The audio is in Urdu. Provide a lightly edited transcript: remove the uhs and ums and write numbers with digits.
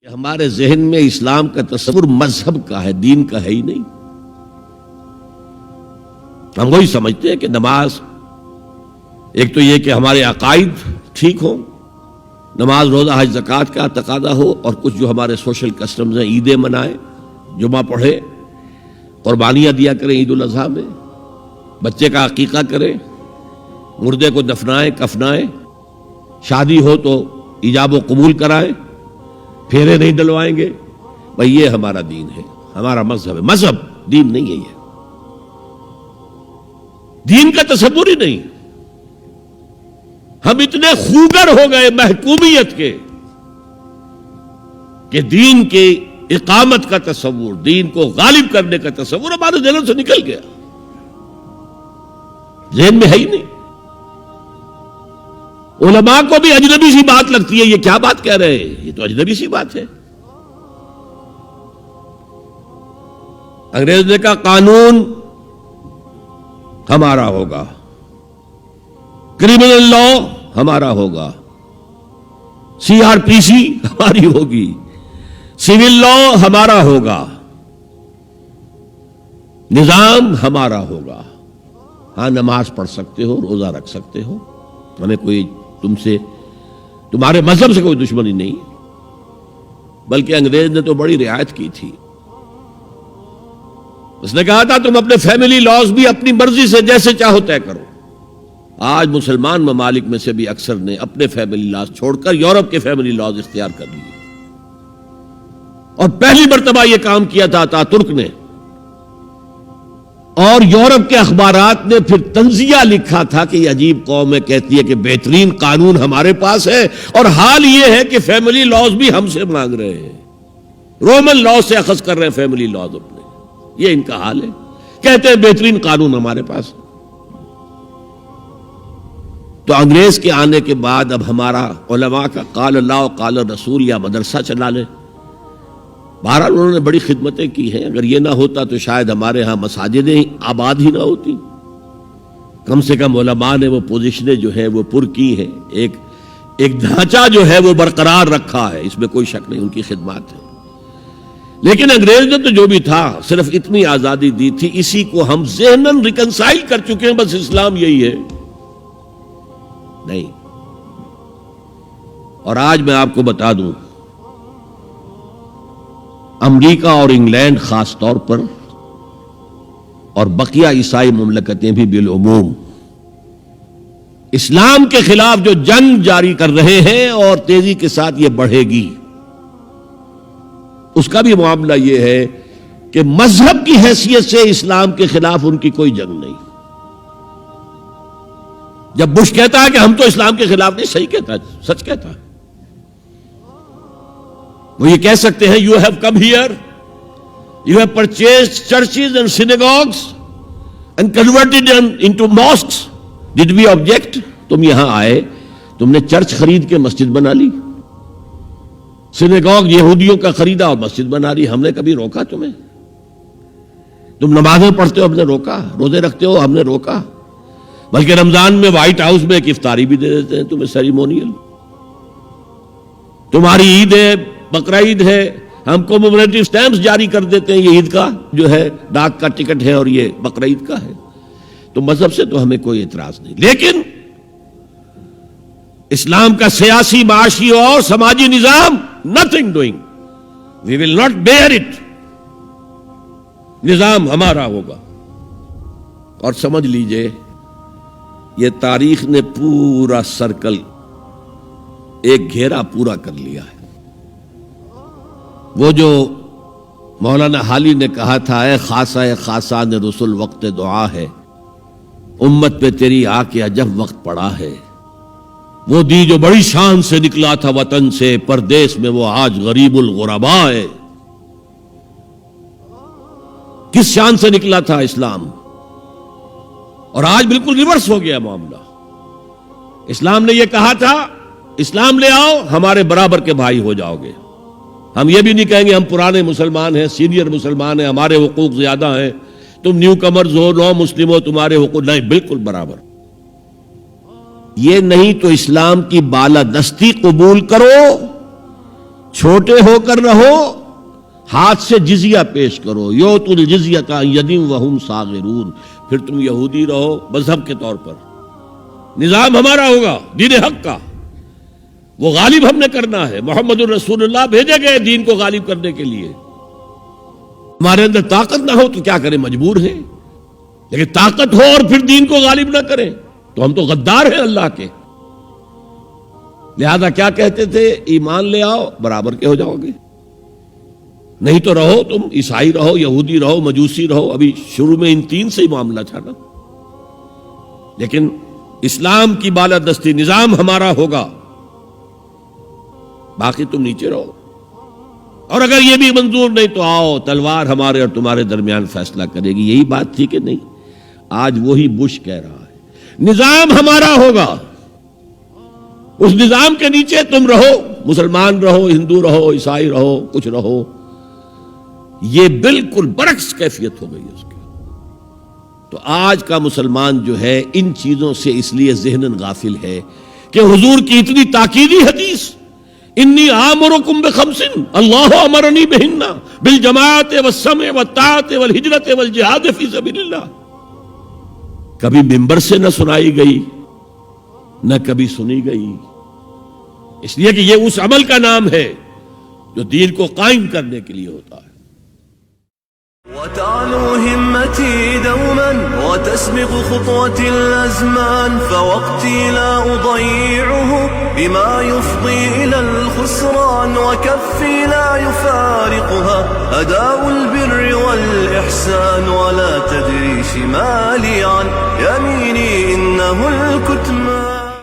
ہمارے ذہن میں اسلام کا تصور مذہب کا ہے، دین کا ہے ہی نہیں۔ ہم وہی سمجھتے ہیں کہ نماز ایک تو یہ کہ ہمارے عقائد ٹھیک ہوں، نماز روزہ حج زکوٰۃ کا تقاضا ہو، اور کچھ جو ہمارے سوشل کسٹمز ہیں، عیدیں منائیں، جمعہ پڑھے، قربانیاں دیا کریں عید الاضحیٰ میں، بچے کا عقیقہ کریں، مردے کو دفنائیں کفنائیں، شادی ہو تو ایجاب و قبول کرائیں، پھیرے نہیں ڈلوائیں گے۔ بھئی یہ ہمارا دین ہے، ہمارا مذہب ہے۔ مذہب دین نہیں ہے، یہ دین کا تصور ہی نہیں۔ ہم اتنے خوگر ہو گئے محکومیت کے کہ دین کی اقامت کا تصور، دین کو غالب کرنے کا تصور ہمارے ذہن سے نکل گیا، ذہن میں ہے ہی نہیں۔ علماء کو بھی اجنبی سی بات لگتی ہے، یہ کیا بات کہہ رہے ہیں، یہ تو اجنبی سی بات ہے۔ انگریز نے کہا قانون ہمارا ہوگا، کرمنل لا ہمارا ہوگا، CRPC ہماری ہوگی، سول لا ہمارا ہوگا، نظام ہمارا ہوگا۔ ہاں نماز پڑھ سکتے ہو، روزہ رکھ سکتے ہو، ہمیں کوئی تم سے، تمہارے مذہب سے کوئی دشمنی نہیں، بلکہ انگریز نے تو بڑی رعایت کی تھی۔ اس نے کہا تھا تم اپنے فیملی لاز بھی اپنی مرضی سے جیسے چاہو طے کرو۔ آج مسلمان ممالک میں سے بھی اکثر نے اپنے فیملی لاز چھوڑ کر یورپ کے فیملی لاز اختیار کر لیے، اور پہلی مرتبہ یہ کام کیا تھا ترک نے، اور یورپ کے اخبارات نے پھر تنزیہ لکھا تھا کہ یہ عجیب قوم ہے، کہتی ہے کہ بہترین قانون ہمارے پاس ہے، اور حال یہ ہے کہ فیملی لاز بھی ہم سے مانگ رہے ہیں، رومن لاز سے اخذ کر رہے ہیں فیملی لاز اپنے۔ یہ ان کا حال ہے، کہتے ہیں بہترین قانون ہمارے پاس۔ تو انگریز کے آنے کے بعد اب ہمارا علماء کا قال اللہ و قال رسول یا مدرسہ چلا لے۔ بہرحال انہوں نے بڑی خدمتیں کی ہیں، اگر یہ نہ ہوتا تو شاید ہمارے ہاں مساجدیں آباد ہی نہ ہوتی۔ کم سے کم علماء نے وہ پوزیشنیں جو ہے وہ پر کی ہیں، ایک ڈھانچہ جو ہے وہ برقرار رکھا ہے، اس میں کوئی شک نہیں، ان کی خدمات ہے۔ لیکن انگریز نے تو جو بھی تھا صرف اتنی آزادی دی تھی، اسی کو ہم ذہناً ریکنسائل کر چکے ہیں، بس اسلام یہی ہے نہیں۔ اور آج میں آپ کو بتا دوں، امریکہ اور انگلینڈ خاص طور پر، اور بقیہ عیسائی مملکتیں بھی بالعموم، اسلام کے خلاف جو جنگ جاری کر رہے ہیں، اور تیزی کے ساتھ یہ بڑھے گی، اس کا بھی معاملہ یہ ہے کہ مذہب کی حیثیت سے اسلام کے خلاف ان کی کوئی جنگ نہیں۔ جب بش کہتا ہے کہ ہم تو اسلام کے خلاف نہیں، صحیح کہتا ہے، سچ کہتا ہے، وہ یہ کہہ سکتے ہیں you have come here, you have purchased churches and synagogues and converted into mosques, did we object? تم یہاں آئے، تم نے چرچ خرید کے مسجد بنا لی، سینیگوگ یہودیوں کا خریدا اور مسجد بنا لی، ہم نے کبھی روکا تمہیں؟ تم نمازیں پڑھتے ہو، ہم نے روکا؟ روزے رکھتے ہو، ہم نے روکا؟ بلکہ رمضان میں وائٹ ہاؤس میں ایک افطاری بھی دے دیتے ہیں تمہیں، سیریمونیل۔ تمہاری عید ہے، بقرہ عید ہے، ہم کومیموریٹو سٹیمپس جاری کر دیتے ہیں، یہ عید کا جو ہے ڈاک کا ٹکٹ ہے، اور یہ بقرہ عید کا ہے۔ تو مذہب سے تو ہمیں کوئی اعتراض نہیں، لیکن اسلام کا سیاسی، معاشی اور سماجی نظام nothing doing, we will not bear it، نظام ہمارا ہوگا۔ اور سمجھ لیجئے یہ تاریخ نے پورا سرکل، ایک گھیرا پورا کر لیا ہے۔ وہ جو مولانا حالی نے کہا تھا، اے خاصہ خاصان رسول وقت دعا ہے، امت پہ تیری آ کے عجب وقت پڑا ہے، وہ دی جو بڑی شان سے نکلا تھا وطن سے، پردیس میں وہ آج غریب الغرباء ہے۔ کس شان سے نکلا تھا اسلام، اور آج بالکل ریورس ہو گیا معاملہ۔ اسلام نے یہ کہا تھا اسلام لے آؤ، ہمارے برابر کے بھائی ہو جاؤ گے۔ ہم یہ بھی نہیں کہیں گے ہم پرانے مسلمان ہیں، سینئر مسلمان ہیں، ہمارے حقوق زیادہ ہیں، تم نیو کمرز ہو، نو مسلم ہو، تمہارے حقوق نہیں، بالکل برابر۔ یہ نہیں تو اسلام کی بالادستی قبول کرو، چھوٹے ہو کر رہو، ہاتھ سے جزیہ پیش کرو، یؤتوا الجزیۃ عن ید وہم صاغرون، پھر تم یہودی رہو مذہب کے طور پر، نظام ہمارا ہوگا دین حق کا، وہ غالب ہم نے کرنا ہے، محمد الرسول اللہ بھیجے گئے دین کو غالب کرنے کے لیے، ہمارے اندر طاقت نہ ہو تو کیا کریں، مجبور ہیں، لیکن طاقت ہو اور پھر دین کو غالب نہ کریں تو ہم تو غدار ہیں اللہ کے۔ لہذا کیا کہتے تھے، ایمان لے آؤ برابر کے ہو جاؤ گے، نہیں تو رہو تم عیسائی رہو، یہودی رہو، مجوسی رہو۔ ابھی شروع میں ان تین سے ہی معاملہ تھا نا، لیکن اسلام کی بالادستی، نظام ہمارا ہوگا، باقی تم نیچے رہو، اور اگر یہ بھی منظور نہیں تو آؤ تلوار ہمارے اور تمہارے درمیان فیصلہ کرے گی۔ یہی بات تھی کہ نہیں؟ آج وہی بش کہہ رہا ہے نظام ہمارا ہوگا، اس نظام کے نیچے تم رہو، مسلمان رہو، ہندو رہو، عیسائی رہو، کچھ رہو۔ یہ بالکل برعکس کیفیت ہو گئی اس کی۔ تو آج کا مسلمان جو ہے ان چیزوں سے اس لیے ذہناً غافل ہے کہ حضور کی اتنی تاکیدی حدیث، انی آمرکم بخمس اللہ امرنی بہن بالجماعت والسمع والطاعت والہجرت والجہاد فی سبیل اللہ، کبھی ممبر سے نہ سنائی گئی، نہ کبھی سنی گئی، اس لیے کہ یہ اس عمل کا نام ہے جو دین کو قائم کرنے کے لیے ہوتا ہے۔ وتعلو همتي دوما وتسبق خطوتي الأزمان، فوقتي لا أضيعه بما يفضي إلى الخسران، وكفي لا يفارقها أداء البر والإحسان، ولا تدري شمالي عن يميني إنه الكتمان